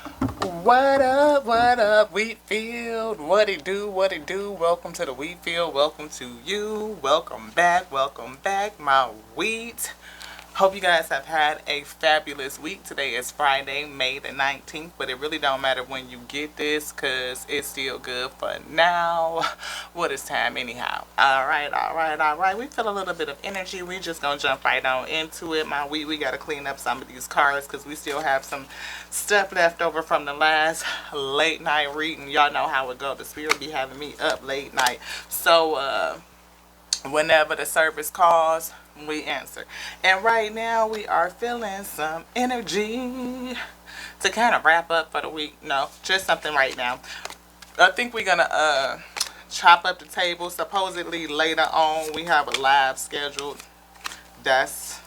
What up, Wheatfield? What it do, what it do? Welcome to the Wheatfield, welcome to you, welcome back, my wheat. Hope you guys have had a fabulous week. Today is Friday, May the 19th, but it really don't matter when you get this because it's still good for now. What is time anyhow? All right. We feel a little bit of energy. We just gonna jump right on into it. My we got to clean up some of these cards because we still have some stuff left over from the last late night reading. Y'all know how it go. The spirit be having me up late night. So, whenever the service calls, we answer. And right now we are feeling some energy to kind of wrap up for the week. No, just something right now. I think we're gonna chop up the table. Supposedly later on we have a live scheduled. That's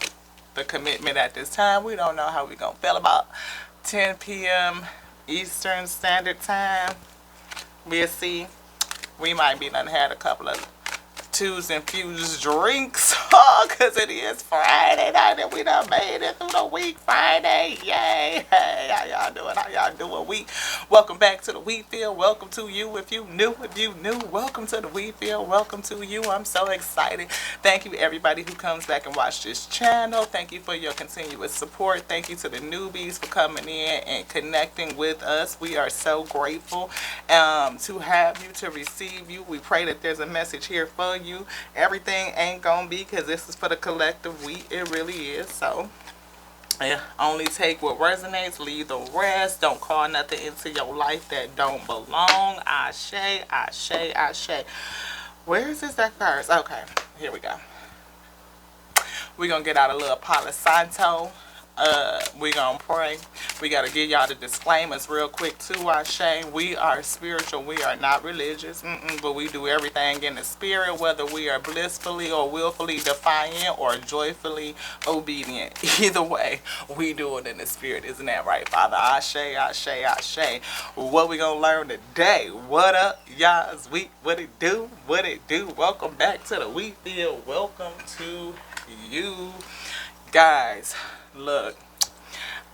the commitment at this time. We don't know how we're gonna feel about 10 p.m. Eastern Standard Time. We'll see. We might be done had a couple of twos infused drinks because it is Friday night and we done made it through the week. Friday, yay! Hey, how y'all doing? How y'all doing? Welcome back to the Wheatfield. Welcome to you if you new. Welcome to the Wheatfield. Welcome to you. I'm so excited. Thank you everybody who comes back and watch this channel. Thank you for your continuous support. Thank you to the newbies for coming in and connecting with us. We are so grateful to have you, to receive you. We pray that there's a message here for you. Everything ain't gonna be because this is for the collective we. It really is. So yeah, only take what resonates, leave the rest. Don't call nothing into your life that don't belong. Ashe. Where is this that cards? Okay, here we go. We're gonna get out a little Palo Santo. We gonna pray. We gotta give y'all the disclaimers real quick too. Ashe. We are spiritual. We are not religious. But we do everything in the spirit, whether we are blissfully or willfully defiant or joyfully obedient. Either way, we do it in the spirit. Isn't that right, Father? Ashe. What we gonna learn today? What up, y'all? What it do? Welcome back to the Wheatfield. Welcome to you guys. Look,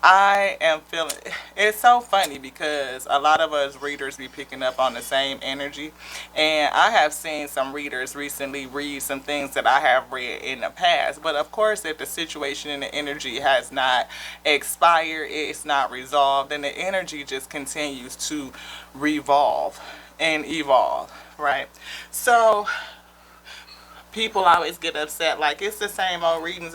I am feeling it's so funny because a lot of us readers be picking up on the same energy, and I have seen some readers recently read some things that I have read in the past. But of course, if the situation and the energy has not expired, it's not resolved, then the energy just continues to revolve and evolve, right? So people always get upset like it's the same old readings,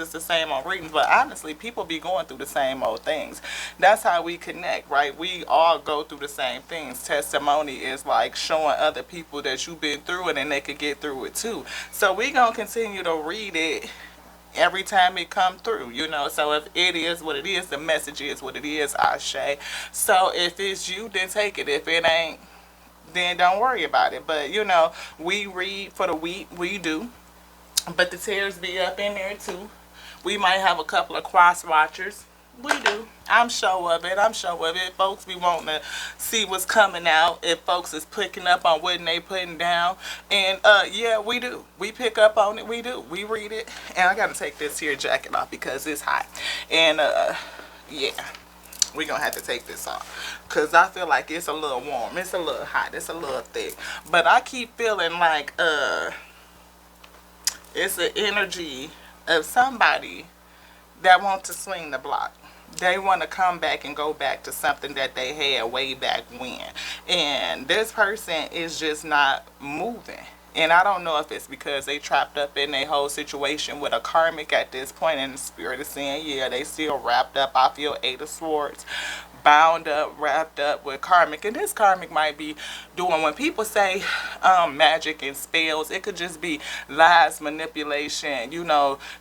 but honestly people be going through the same old things. That's how we connect, right? We all go through the same things. Testimony is like showing other people that you've been through it and they could get through it too. So we gonna continue to read it every time it come through, so if it is what it is, the message is what it is. Ashe. So if it's you, then take it. If it ain't, then don't worry about it. But we read for the week, we do. But the tears be up in there too. We might have a couple of cross watchers. We do. I'm sure of it. Folks be wanting to see what's coming out. If folks is picking up on what they putting down. And yeah, we do. We pick up on it. We do. We read it. And I gotta take this here jacket off because it's hot. And yeah. We're gonna have to take this off because I feel like it's a little warm. It's a little hot. It's a little thick. But I keep feeling like it's an energy of somebody that wants to swing the block. They want to come back and go back to something that they had way back when. And this person is just not moving. And I don't know if it's because they trapped up in a whole situation with a karmic at this point, and the spirit is saying, yeah, they still wrapped up. I feel Eight of Swords, bound up, wrapped up with karmic. And this karmic might be doing, when people say magic and spells, it could just be lies, manipulation,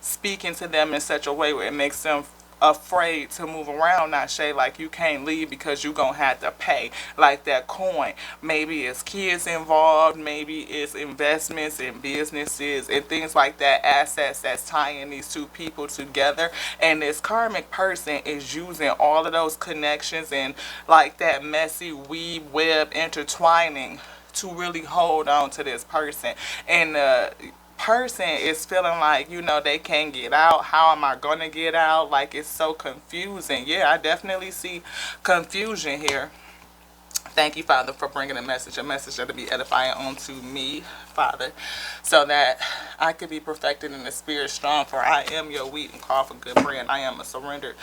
speaking to them in such a way where it makes them afraid to move around. Not Shay, like you can't leave because you gonna have to pay, like that coin. Maybe it's kids involved, maybe it's investments in businesses and things like that, assets that's tying these two people together. And this karmic person is using all of those connections and like that messy weave web intertwining to really hold on to this person. And person is feeling like, they can't get out. How am I going to get out? Like, it's so confusing. Yeah, I definitely see confusion here. Thank you, Father, for bringing a message that'll be edifying unto me, Father, so that I could be perfected in the spirit strong. For I am your wheat and called for good bread. I am a surrendered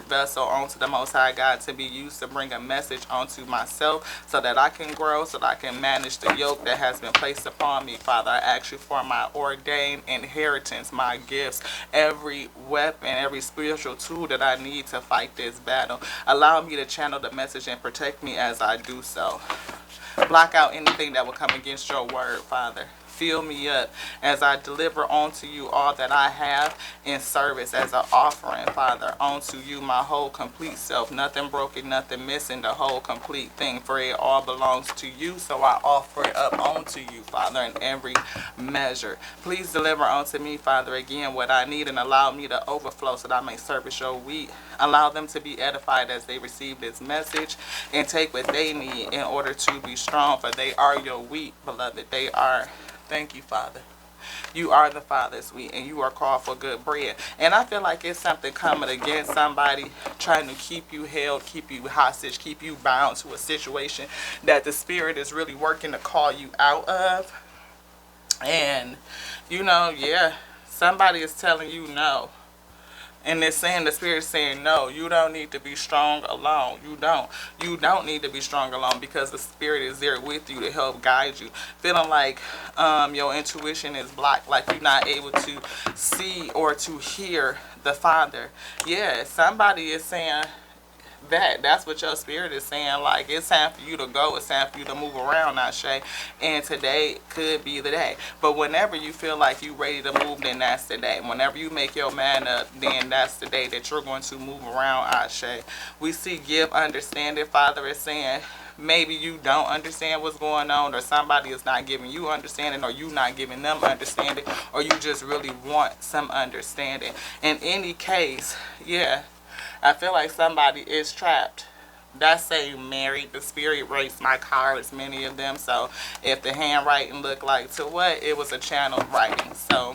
vessel unto the Most High God to be used to bring a message onto myself so that I can grow, so that I can manage the yoke that has been placed upon me, Father. I ask you for my ordained inheritance, my gifts, every weapon, every spiritual tool that I need to fight this battle. Allow me to channel the message and protect me as I do so. Block out anything that will come against your word, Father. Fill me up as I deliver unto you all that I have in service as an offering, Father, unto you my whole complete self. Nothing broken, nothing missing, the whole complete thing. For it all belongs to you, so I offer it up unto you, Father, in every measure. Please deliver unto me, Father, again what I need, and allow me to overflow so that I may service your wheat. Allow them to be edified as they receive this message and take what they need in order to be strong, for they are your wheat, beloved. They are. Thank you, Father. You are the Father's wheat, and you are called for good bread. And I feel like it's something coming against somebody trying to keep you held, keep you hostage, keep you bound to a situation that the Spirit is really working to call you out of. And, yeah, somebody is telling you no. And it's saying, the Spirit saying, no, you don't need to be strong alone. You don't need to be strong alone, because the Spirit is there with you to help guide you. Feeling like your intuition is blocked, like you're not able to see or to hear the Father. Yeah, somebody is saying that's what your spirit is saying. Like, it's time for you to go. It's time for you to move around, Ashe. And today could be the day. But whenever you feel like you're ready to move, then that's the day. Whenever you make your mind up, then that's the day that you're going to move around, Ashe. We see give understanding. Father is saying, maybe you don't understand what's going on, or somebody is not giving you understanding, or you not giving them understanding, or you just really want some understanding. In any case, yeah, I feel like somebody is trapped. That's saying married. The Spirit rates my cards, many of them. So if the handwriting looked like to what, it was a channel writing. So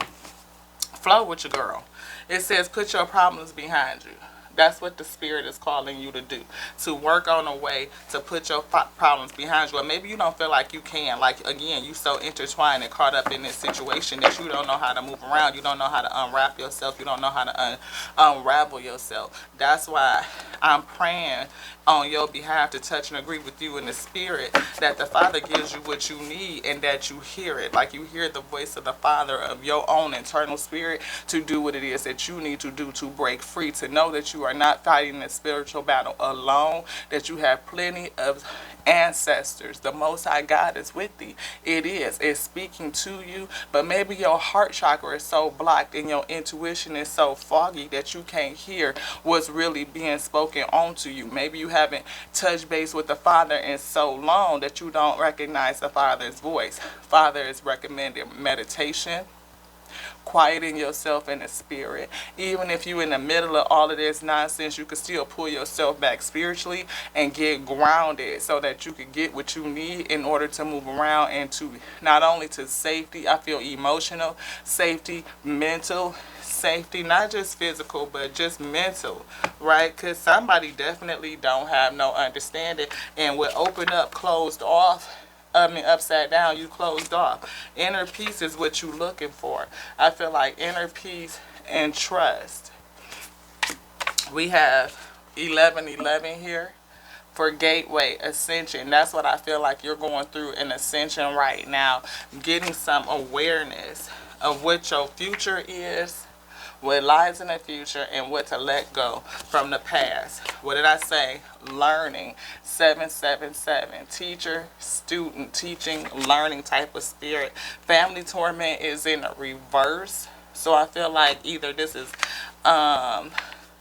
flow with your girl. It says put your problems behind you. That's what the Spirit is calling you to do. To work on a way to put your problems behind you. Or maybe you don't feel like you can. Like, again, you so intertwined and caught up in this situation that you don't know how to move around. You don't know how to unwrap yourself. You don't know how to unravel yourself. That's why I'm praying on your behalf to touch and agree with you in the Spirit, that the Father gives you what you need and that you hear it. Like, you hear the voice of the Father, of your own internal spirit, to do what it is that you need to do to break free, to know that you are not fighting the spiritual battle alone, that you have plenty of ancestors. The Most High God is with thee. It's speaking to you, but maybe your heart chakra is so blocked and your intuition is so foggy that you can't hear what's really being spoken onto you. Maybe you haven't touched base with the Father in so long that you don't recognize the Father's voice. Father is recommending meditation, quieting yourself in the Spirit. Even if you're in the middle of all of this nonsense, you can still pull yourself back spiritually and get grounded so that you can get what you need in order to move around, and to not only to safety, I feel emotional safety, mental safety, not just physical, but just mental, right? Because somebody definitely don't have no understanding, and will open up closed off. Upside down, you closed off. Inner peace is what you're looking for. I feel like inner peace and trust. We have 1111 here for gateway ascension. That's what I feel like you're going through, an ascension right now. Getting some awareness of what your future is, what lies in the future, and what to let go from the past. What did I say? Learning. 777. Teacher, student, teaching, learning type of spirit. Family torment is in a reverse. So I feel like either this is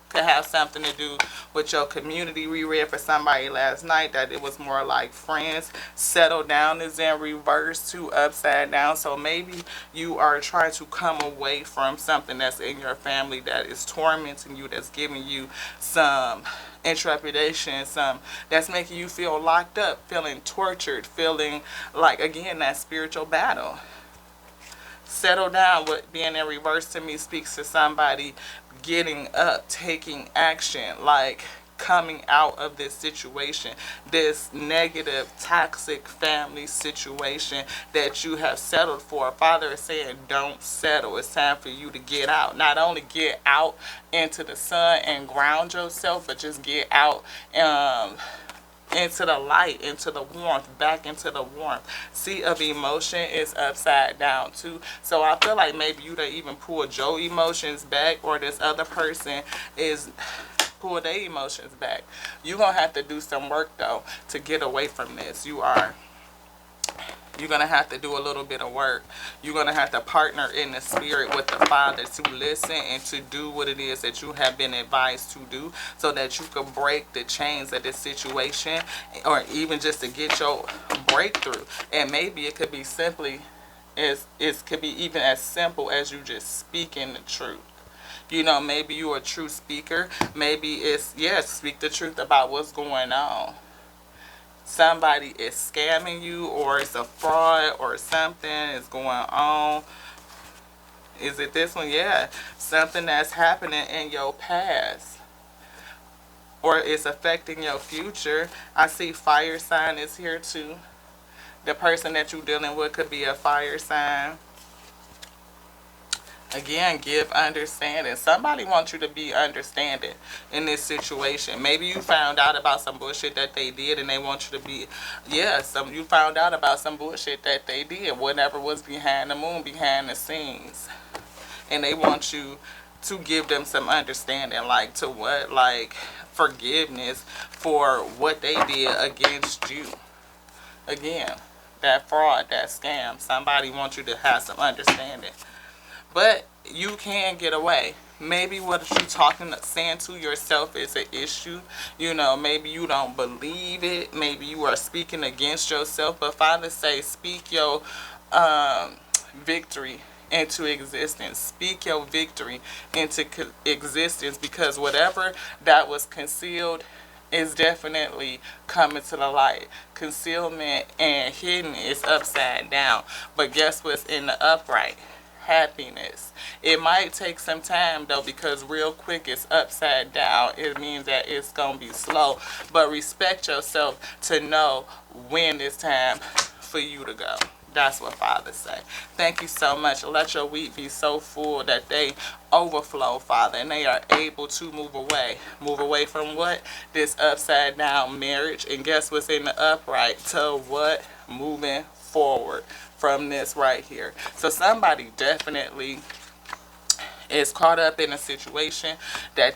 could have something to do with your community. We read for somebody last night that it was more like friends. Settle down is in reverse to upside down. So maybe you are trying to come away from something that's in your family that is tormenting you, that's giving you some intrepidation, some that's making you feel locked up, feeling tortured, feeling like, again, that spiritual battle. Settle down, what being in reverse to me speaks to somebody getting up, taking action, like coming out of this situation, this negative, toxic family situation that you have settled for. Father is saying, don't settle. It's time for you to get out. Not only get out into the sun and ground yourself, but just get out into the light, into the warmth, back into the warmth. Sea of emotion is upside down too. So I feel like maybe you to even pull your emotions back, or this other person is pull their emotions back. You're going to have to do some work though to get away from this. You're going to have to do a little bit of work. You're going to have to partner in the spirit with the Father to listen and to do what it is that you have been advised to do, so that you can break the chains of this situation, or even just to get your breakthrough. And maybe it could be it could be even as simple as you just speaking the truth. You know, maybe you're a true speaker. Maybe it's, yes, speak the truth about what's going on. Somebody is scamming you, or it's a fraud, or something is going on. Is it this one? Yeah. Something that's happening in your past, or it's affecting your future. I see fire sign is here too. The person that you're dealing with could be a fire sign. Again, give understanding. Somebody wants you to be understanding in this situation. Maybe you found out about some bullshit that they did, and they want you to be, yeah, you found out about some bullshit that they did, whatever was behind the moon, behind the scenes. And they want you to give them some understanding, like to what, like forgiveness for what they did against you. Again, that fraud, that scam. Somebody wants you to have some understanding. But you can get away. Maybe what you're saying to yourself is an issue. You know, maybe you don't believe it. Maybe you are speaking against yourself. But Father say, speak your victory into existence. Speak your victory into existence, because whatever that was concealed is definitely coming to the light. Concealment and hidden is upside down. But guess what's in the upright? Happiness. It might take some time though, because real quick it's upside down. It means that it's gonna be slow. But respect yourself to know when it's time for you to go. That's what Father say. Thank you so much. Let your wheat be so full that they overflow, Father, and they are able to move away. Move away from what? This upside down marriage. And guess what's in the upright? To what? Moving forward from this right here. So somebody definitely is caught up in a situation that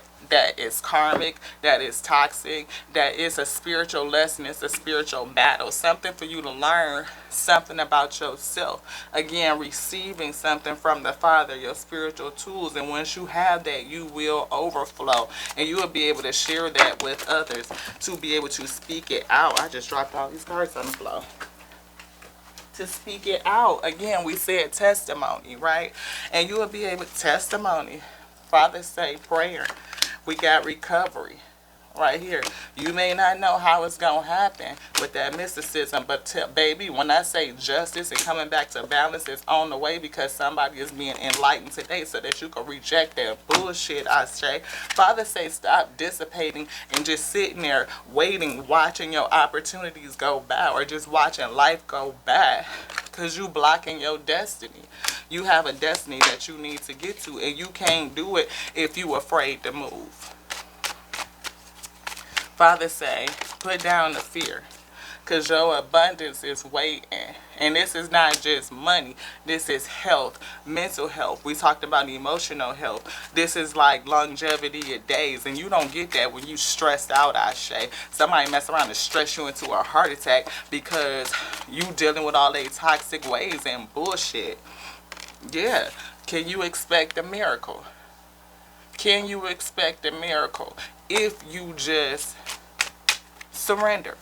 is karmic, that is toxic, that is a spiritual lesson, it's a spiritual battle, something for you to learn, something about yourself. Again, receiving something from the Father, your spiritual tools, and once you have that, you will overflow, and you will be able to share that with others, to be able to speak it out. I just dropped all these cards on the floor. To speak it out. Again, we said testimony, right? And you will be able to testimony. Father say prayer. We got recovery right here. You may not know how it's going to happen with that mysticism, but baby, when I say justice and coming back to balance is on the way, because somebody is being enlightened today so that you can reject that bullshit, I say. Father say stop dissipating and just sitting there waiting, watching your opportunities go by, or just watching life go by, because you blocking your destiny. You have a destiny that you need to get to, and you can't do it if you afraid to move. Father say, put down the fear, because your abundance is waiting. And this is not just money. This is health, mental health. We talked about emotional health. This is like longevity of days. And you don't get that when you stressed out, I say. Somebody mess around and stress you into a heart attack because you dealing with all these toxic ways and bullshit. Yeah. Can you expect a miracle? Can you expect a miracle if you just surrender?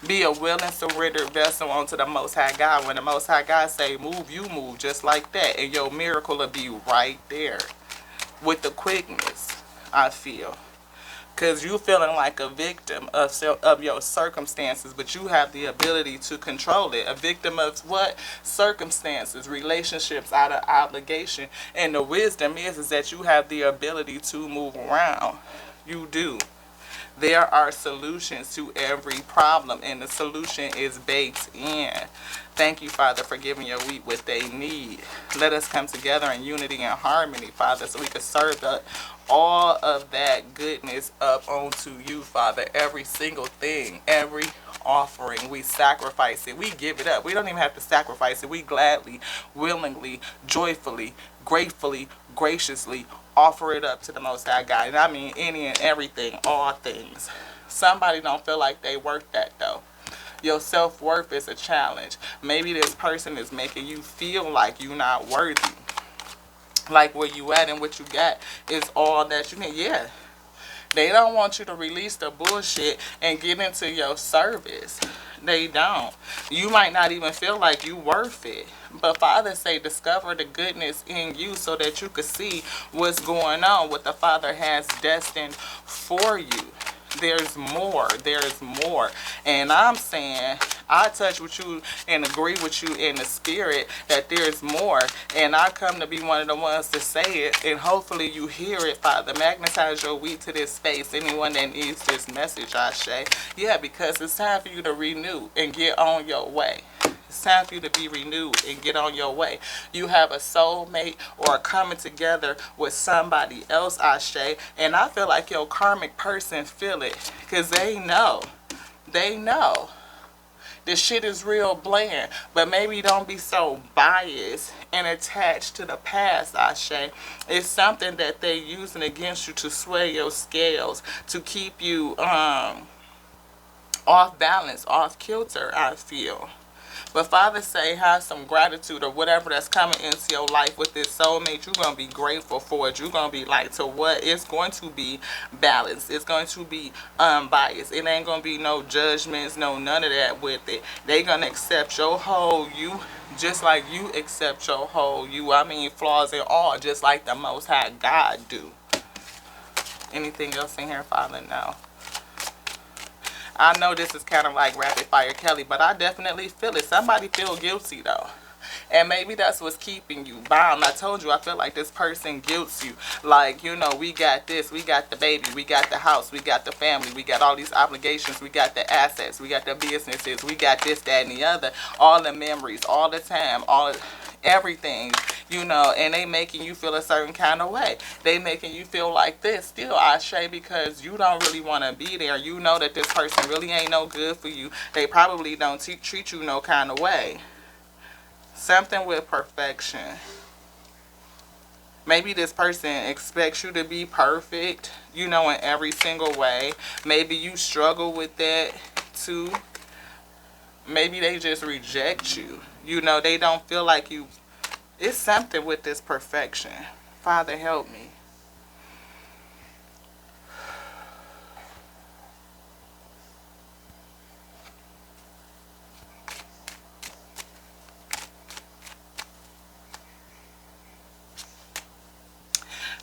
Be a willing, surrendered vessel unto the Most High God. When the Most High God say move, you move just like that. And your miracle will be right there with the quickness, I feel. because you feeling like a victim of your circumstances, but you have the ability to control it. A victim of what? Circumstances, relationships out of obligation. And the wisdom is that you have the ability to move around. You do. There are solutions to every problem, and the solution is baked in. Thank you, Father, for giving your wheat what they need. Let us come together in unity and harmony, Father, so we can serve all of that goodness up onto you, Father. Every single thing, every offering, we sacrifice it. We give it up. We don't even have to sacrifice it. We gladly, willingly, joyfully, gratefully, graciously offer it up to the Most High God. And I mean any and everything, all things. Somebody don't feel like they worth that though. Your self-worth is a challenge. Maybe this person is making you feel like you're not worthy. Like where you at and what you got is all that you need. Yeah. They don't want you to release the bullshit and get into your service. They don't. You might not even feel like you worth it. But Father say discover the goodness in you so that you could see what's going on, what the Father has destined for you. There's more. There's more. And I'm saying, I touch with you and agree with you in the spirit that there's more. And I come to be one of the ones to say it. And hopefully you hear it, Father. Magnetize your wheat to this space. Anyone that needs this message, I say. Yeah, because it's time for you to renew and get on your way. It's time for you to be renewed and get on your way. You have a soulmate or coming together with somebody else, Ashe. And I feel like your karmic person feel it. Because they know. They know. This shit is real bland. But maybe don't be so biased and attached to the past, Ashe. It's something that they using against you to sway your scales. To keep you off balance, off kilter, I feel. But Father say have some gratitude or whatever that's coming into your life with this soulmate. You're going to be grateful for it. You're going to be like to what? It's going to be balanced. It's going to be unbiased. It ain't going to be no judgments, no none of that with it. They going to accept your whole you just like you accept your whole you. I mean flaws and all just like the Most High God do. Anything else in here, Father? No. I know this is kind of like Rapid Fire Kelly, but I definitely feel it. Somebody feel guilty, though. And maybe that's what's keeping you bound. I told you, I feel like this person guilts you. Like, you know, we got this, we got the baby, we got the house, we got the family, we got all these obligations, we got the assets, we got the businesses, we got this, that, and the other. All the memories, all the time, everything, you know, and they making you feel a certain kind of way. They making you feel like this still, Ashe, because you don't really want to be there. You know that this person really ain't no good for you. They probably don't treat you no kind of way. Something with perfection. Maybe this person expects you to be perfect, you know, in every single way. Maybe you struggle with that too. Maybe they just reject you. You know, they don't feel like you. It's something with this perfection. Father, help me.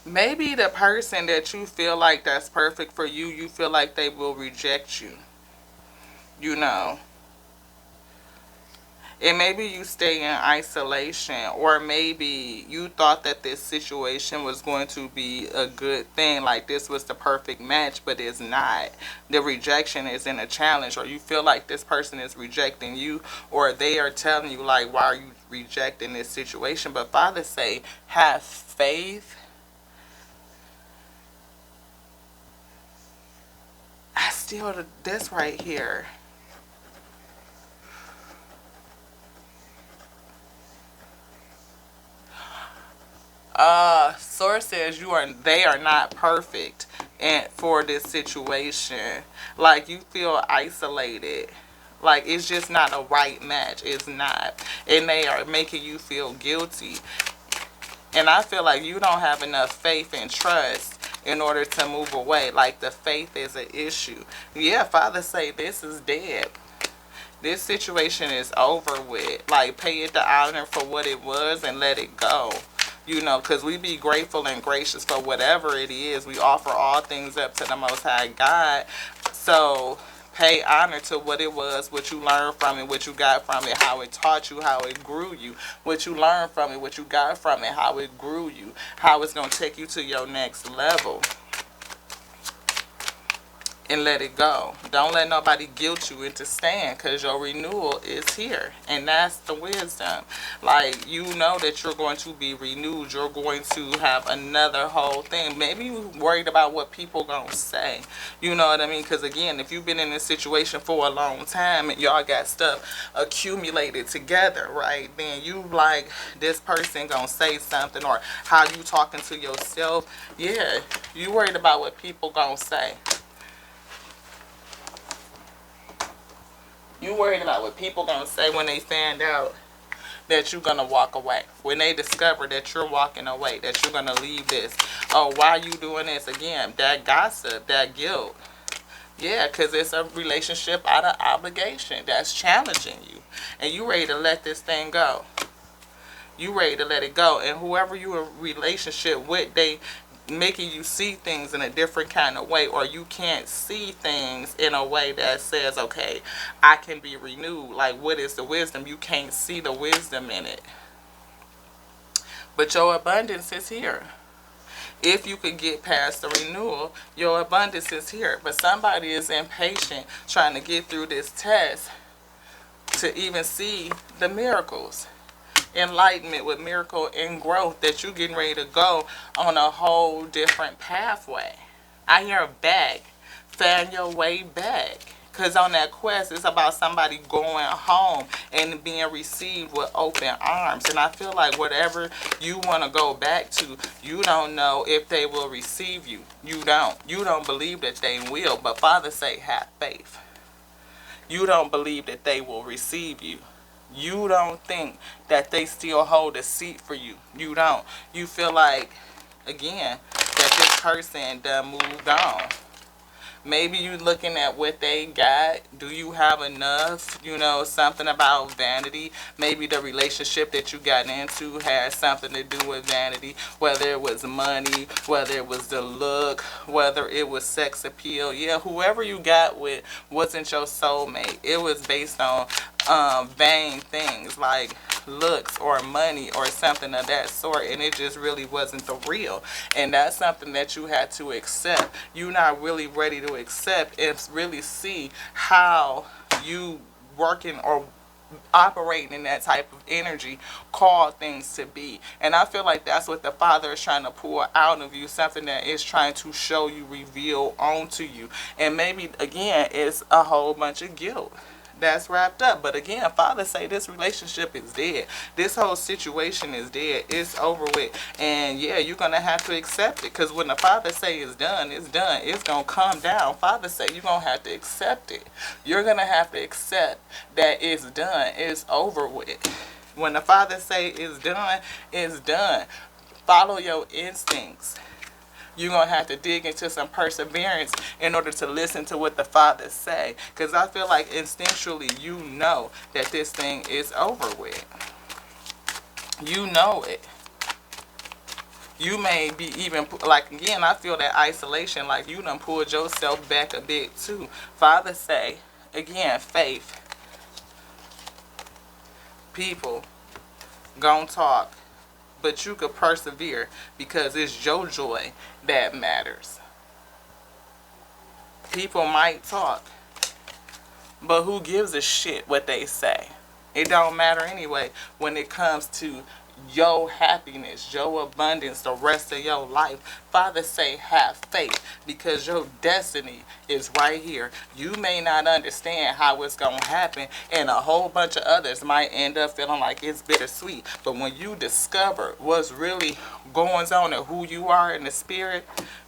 Maybe the person that you feel like that's perfect for you, you feel like they will reject you. You know. And maybe you stay in isolation, or maybe you thought that this situation was going to be a good thing, like this was the perfect match, but it's not. The rejection is in a challenge, or you feel like this person is rejecting you, or they are telling you like, why are you rejecting this situation? But Father say, have faith. I still, this right here. Source says they are not perfect and for this situation. Like you feel isolated. Like it's just not a right match. It's not. And they are making you feel guilty. And I feel like you don't have enough faith and trust in order to move away. Like the faith is an issue. Yeah, Father say this is dead. This situation is over with. Like pay it the honor for what it was and let it go. You know, because we be grateful and gracious for whatever it is. We offer all things up to the Most High God. So pay honor to what it was, what you learned from it, what you got from it, how it taught you, how it grew you, what you learned from it, what you got from it, how it grew you, how it's going to take you to your next level. And let it go. Don't let nobody guilt you into staying, because your renewal is here. And that's the wisdom. Like, you know that you're going to be renewed. You're going to have another whole thing. Maybe you're worried about what people going to say. You know what I mean? Because, again, if you've been in this situation for a long time and y'all got stuff accumulated together, right? Then you like, this person going to say something, or how you talking to yourself. Yeah, you worried about what people going to say. You worried about what people gonna say when they find out that you're gonna walk away. When they discover that you're walking away, that you're gonna leave this. Oh, why are you doing this? Again, that gossip, that guilt. Yeah, because it's a relationship out of obligation that's challenging you. And you ready to let this thing go. You ready to let it go. And whoever you're in relationship with, they making you see things in a different kind of way, or you can't see things in a way that says, okay, I can be renewed. Like, what is the wisdom? You can't see the wisdom in it. But your abundance is here. If you could get past the renewal, your abundance is here. But somebody is impatient trying to get through this test to even see the miracles. Enlightenment with miracle and growth, that you getting ready to go on a whole different pathway. I hear a bag. Find your way back. Because on that quest, it's about somebody going home and being received with open arms. And I feel like whatever you want to go back to, you don't know if they will receive you. You don't. You don't believe that they will. But Father say, have faith. You don't believe that they will receive you. You don't think that they still hold a seat for you. You don't. You feel like, again, that this person done moved on. Maybe you looking at what they got. Do you have enough? You know, something about vanity. Maybe the relationship that you got into had something to do with vanity. Whether it was money, whether it was the look, whether it was sex appeal. Yeah, whoever you got with wasn't your soulmate. It was based on vain things like looks or money or something of that sort, and it just really wasn't the real. And that's something that you had to accept. You're not really ready to accept and really see how you working or operating in that type of energy call things to be. And I feel like that's what the Father is trying to pour out of you, something that is trying to show you, reveal onto you. And maybe again it's a whole bunch of guilt that's wrapped up. But again, Father say this relationship is dead. This whole situation is dead. It's over with. And yeah, you're going to have to accept it. Because when the Father say it's done, it's done. It's going to come down. Father say you're going to have to accept it. You're going to have to accept that it's done. It's over with. When the Father say it's done, it's done. Follow your instincts. You're going to have to dig into some perseverance in order to listen to what the Father say. Because I feel like instinctually you know that this thing is over with. You know it. You may be even, like again, I feel that isolation, like you done pulled yourself back a bit too. Father say, again, faith. People gon' talk. But you could persevere because it's your joy that matters. People might talk, but who gives a shit what they say? It don't matter anyway when it comes to your happiness, your abundance, the rest of your life. Father say have faith because your destiny is right here. You may not understand how it's going to happen, and a whole bunch of others might end up feeling like it's bittersweet. But when you discover what's really going on and who you are in the spirit,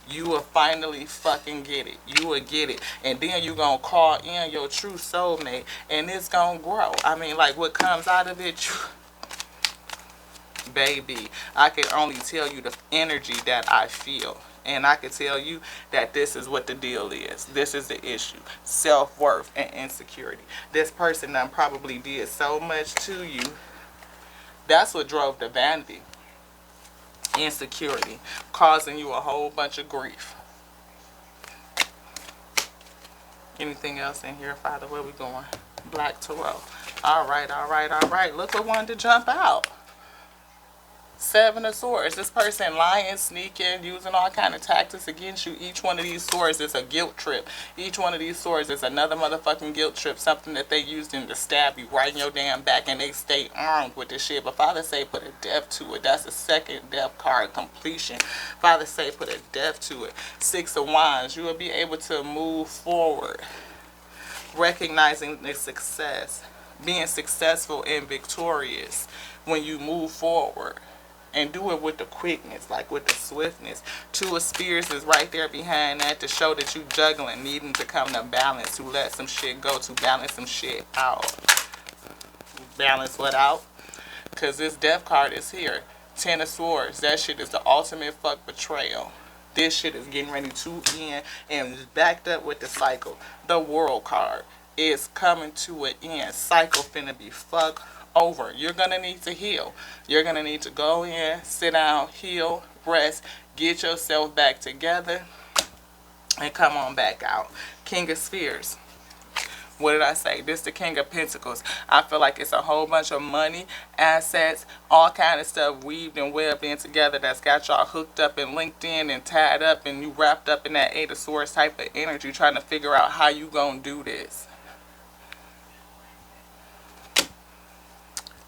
you will finally fucking get it. You will get it. And then you're going to call in your true soulmate, and it's going to grow. I mean, like what comes out of it, baby, I can only tell you the energy that I feel. And I can tell you that this is what the deal is. This is the issue. Self-worth and insecurity. This person done probably did so much to you. That's what drove the vanity. Insecurity, causing you a whole bunch of grief. Anything else in here, Father? Where we going? Black Tarot. All right, all right, all right. Look what wanted to jump out. Seven of Swords. This person lying, sneaking, using all kind of tactics against you. Each one of these swords is a guilt trip. Each one of these swords is another motherfucking guilt trip. Something that they used in to stab you right in your damn back, and they stay armed with this shit. But Father say put a death to it. That's the second death card, completion. Father say put a death to it. Six of Wands. You will be able to move forward, recognizing the success, being successful and victorious when you move forward. And do it with the quickness, like with the swiftness. Two of Spears is right there behind that to show that you juggling, needing to come to balance, to let some shit go, to balance some shit out. Balance what out? Because this death card is here. Ten of Swords. That shit is the ultimate fuck betrayal. This shit is getting ready to end, and backed up with the cycle. The World card is coming to an end. Cycle finna be fucked over. You're gonna need to heal. You're gonna need to go in, sit down, heal, rest, get yourself back together, and come on back out. King of Spheres. What did I say? This the King of Pentacles. I feel like it's a whole bunch of money, assets, all kind of stuff weaved and webbed in together that's got y'all hooked up and linked in and tied up, and you wrapped up in that Eight of Swords type of energy, trying to figure out how you gonna do this.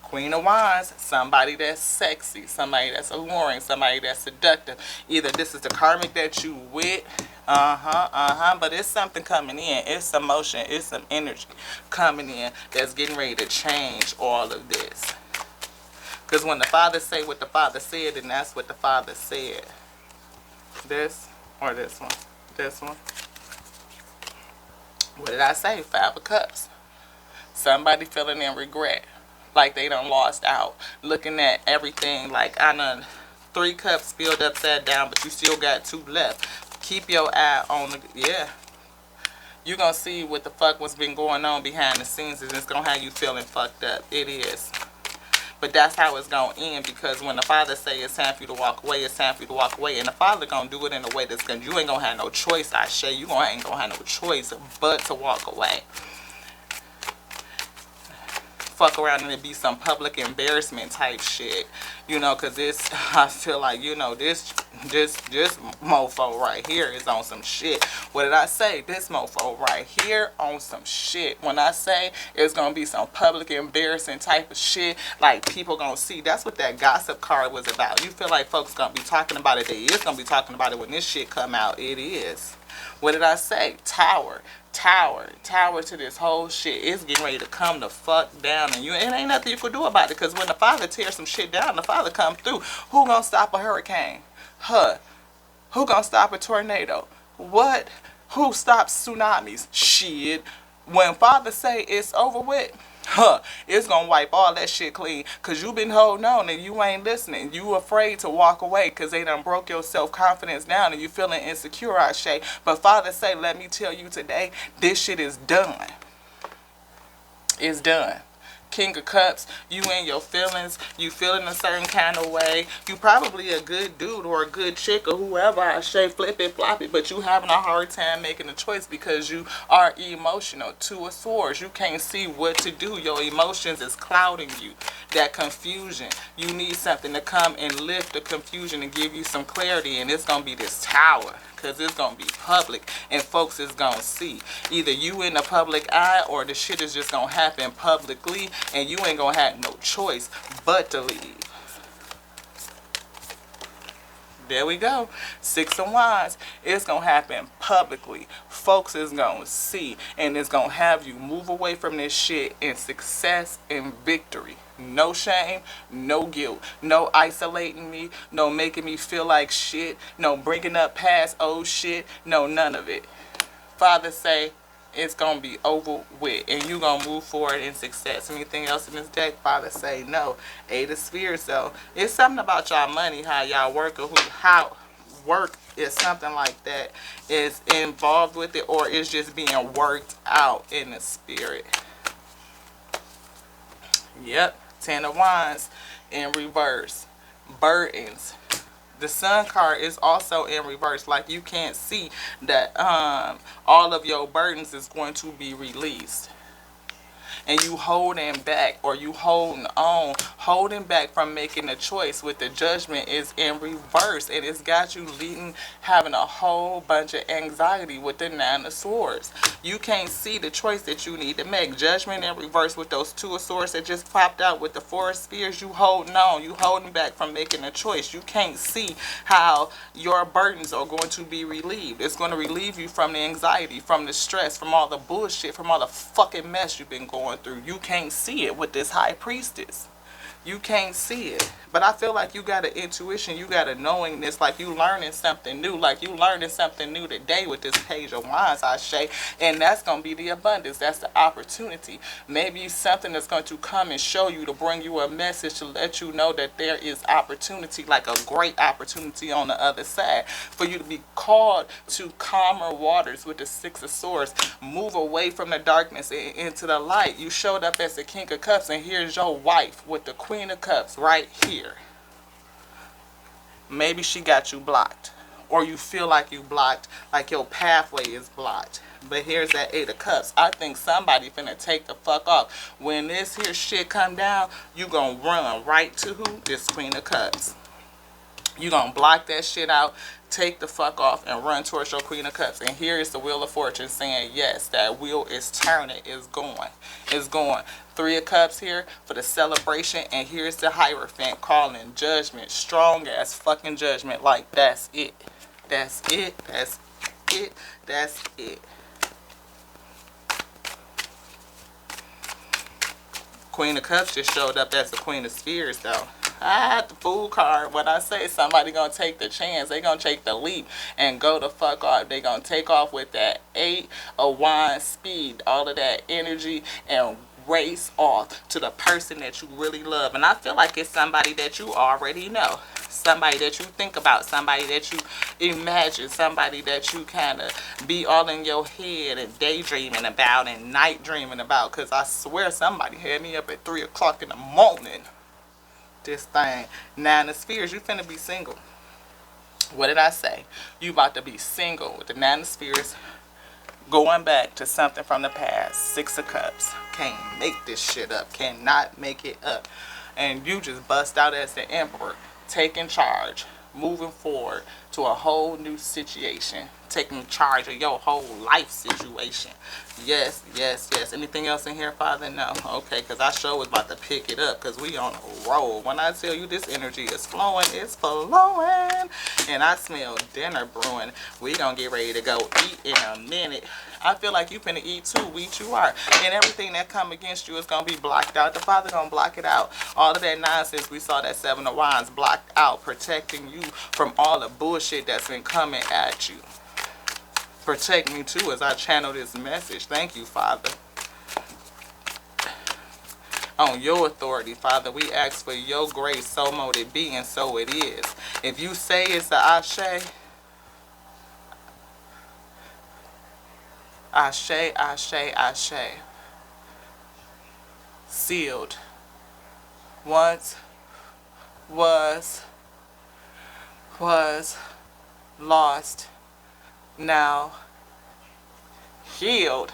Queen of Wands, somebody that's sexy, somebody that's alluring, somebody that's seductive. Either this is the karmic that you with, but it's something coming in. It's some motion, it's some energy coming in that's getting ready to change all of this. Because when the Father say what the Father said, then that's what the Father said. This or this one? This one. What did I say? Five of Cups. Somebody feeling in regret, like they done lost out, looking at everything like I done 3 cups spilled upside down, but you still got 2 left. Keep your eye on the, yeah. You're going to see what the fuck was been going on behind the scenes, and it's going to have you feeling fucked up. It is. But that's how it's going to end, because when the Father say it's time for you to walk away, it's time for you to walk away. And the Father going to do it in a way that's going to, you ain't going to have no choice, I say. You ain't going to have no choice but to walk away. Fuck around and it be some public embarrassment type shit, you know, because this, I feel like, you know, this mofo right here is on some shit. What did I say? This mofo right here on some shit. When I say it's gonna be some public embarrassing type of shit, like people gonna see, that's what that gossip card was about. You feel like folks gonna be talking about it, they is gonna be talking about it when this shit come out. It is. What did I say? Tower to this whole shit. It's getting ready to come the fuck down, and it ain't nothing you can do about it, because when the Father tears some shit down, the Father come through. Who gonna stop a hurricane? Huh? Who gonna stop a tornado? What? Who stops tsunamis? Shit. When Father say it's over with, it's gonna wipe all that shit clean, because you been holding on and you ain't listening. You afraid to walk away because they done broke your self-confidence down and you feeling insecure, I say. But Father say, let me tell you today, this shit is done. It's done. King of Cups, you in your feelings, you feeling a certain kind of way. You probably a good dude or a good chick or whoever, I say, flip it, flop it, but you having a hard time making a choice because you are emotional. Two of Swords, you can't see what to do. Your emotions is clouding you. That confusion, you need something to come and lift the confusion and give you some clarity, and it's going to be this Tower. Because it's going to be public and folks is going to see. Either you in the public eye or the shit is just going to happen publicly and you ain't going to have no choice but to leave. There we go. Six of Wands. It's going to happen publicly. Folks is going to see. And it's going to have you move away from this shit in success and victory. No shame, no guilt, no isolating me, no making me feel like shit, no bringing up past old shit, no none of it. Father say it's going to be over with and you going to move forward in success. Anything else in this deck? Father say no. Eight of Spheres though. It's something about y'all money, how y'all work, or how work is something like that is involved with it, or it's just being worked out in the spirit. Yep. Ten of Wands in reverse. Burdens. The Sun card is also in reverse. Like you can't see that all of your burdens is going to be released, and you holding back, or you holding back from making a choice. With the Judgment is in reverse, and it's got you leading, having a whole bunch of anxiety with the Nine of Swords. You can't see the choice that you need to make. Judgment in reverse with those Two of Swords that just popped out with the Four of Spears. You holding on, you holding back from making a choice. You can't see how your burdens are going to be relieved. It's going to relieve you from the anxiety, from the stress, from all the bullshit, from all the fucking mess you've been going through. You can't see it with this High Priestess. You can't see it. But I feel like you got an intuition, you got a knowingness, like you learning something new, like you learning something new today with this Page of Wands, Ashe. And that's going to be the abundance. That's the opportunity. Maybe something that's going to come and show you, to bring you a message, to let you know that there is opportunity, like a great opportunity on the other side. For you to be called to calmer waters with the Six of Swords. Move away from the darkness and into the light. You showed up as the King of Cups, and here's your wife with the Queen of Cups right here. Maybe she got you blocked, or you feel like you blocked, like your pathway is blocked. But here's that Eight of Cups. I think somebody finna take the fuck off. When this here shit come down, you gonna run right to who? This Queen of Cups. You gonna block that shit out, take the fuck off, and run towards your Queen of Cups. And here is the Wheel of Fortune saying, yes, that wheel is turning, is going, is going. Three of Cups here for the celebration, and here's the Hierophant calling judgment, strong ass fucking judgment. Like, that's it. That's it. That's it. That's it. Queen of Cups just showed up as the Queen of Spheres, though. I had the Fool card. When I say somebody gonna take the chance, they gonna take the leap and go the fuck off. They gonna take off with that 8 of Wands speed, all of that energy, and race off to the person that you really love. And I feel like it's somebody that you already know, somebody that you think about, somebody that you imagine, somebody that you kind of be all in your head and daydreaming about and night dreaming about. Because I swear somebody had me up at 3 o'clock in the morning. This thing. Nine of Spheres, you finna be single. What did I say? You about to be single with the Nine of Spheres, going back to something from the past. Six of Cups. Can't make this shit up. Cannot make it up. And you just bust out as the Emperor, taking charge, moving forward to a whole new situation, taking charge of your whole life situation. Yes, yes, yes. Anything else in here, Father? No. Okay, because I sure was about to pick it up, because we on a roll. When I tell you this energy is flowing, it's flowing. And I smell dinner brewing. We gonna get ready to go eat in a minute. I feel like you finna eat too. Wheat you are. And everything that come against you is gonna be blocked out. The Father gonna block it out. All of that nonsense, we saw that Seven of Wands blocked out, protecting you from all the bullshit that's been coming at you. Protect me too as I channel this message. Thank you, Father. On your authority, Father, we ask for your grace, so mote it be, and so it is. If you say it's the Ashe, Ashe, Ashe, Ashe. Sealed. Once was lost, now healed.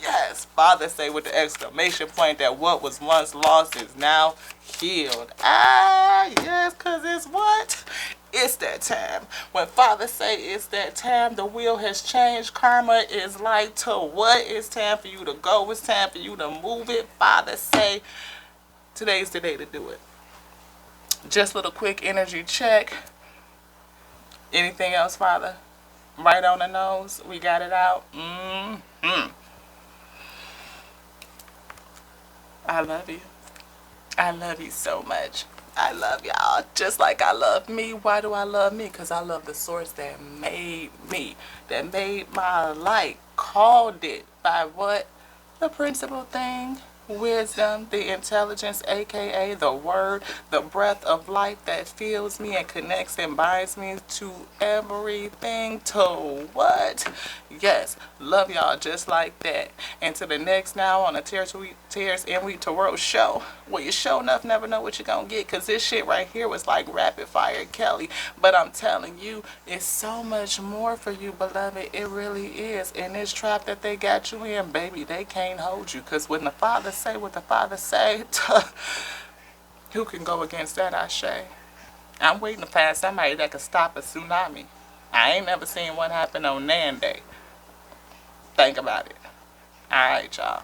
Yes, Father say with the exclamation point that what was once lost is now healed. Yes, because it's what? It's that time. When Father say it's that time, the wheel has changed. Karma is like to what? It's time for you to go. It's time for you to move it. Father say today's the day to do it. Just a little quick energy check. Anything else, Father? Right on the nose. We got it out. I love you. I love you so much. I love y'all just like I love me. Why do I love me? Because I love the source that made me, that made my light, called it by what? The principal thing. wisdom, the intelligence, aka the word, the breath of life that fills me and connects and binds me to everything. To what? Yes, love y'all just like that. And to the next now on the Tears in Week to World show, where you show enough never know what you're gonna get, because this shit right here was like rapid fire Kelly. But I'm telling you, it's so much more for you, beloved. It really is. In this trap that they got you in, baby, they can't hold you. Because when the Father say what the Father say, who can go against that, I say? I'm waiting to find somebody that can stop a tsunami. I ain't never seen one happen on Nan Day. Think about it. Alright, y'all.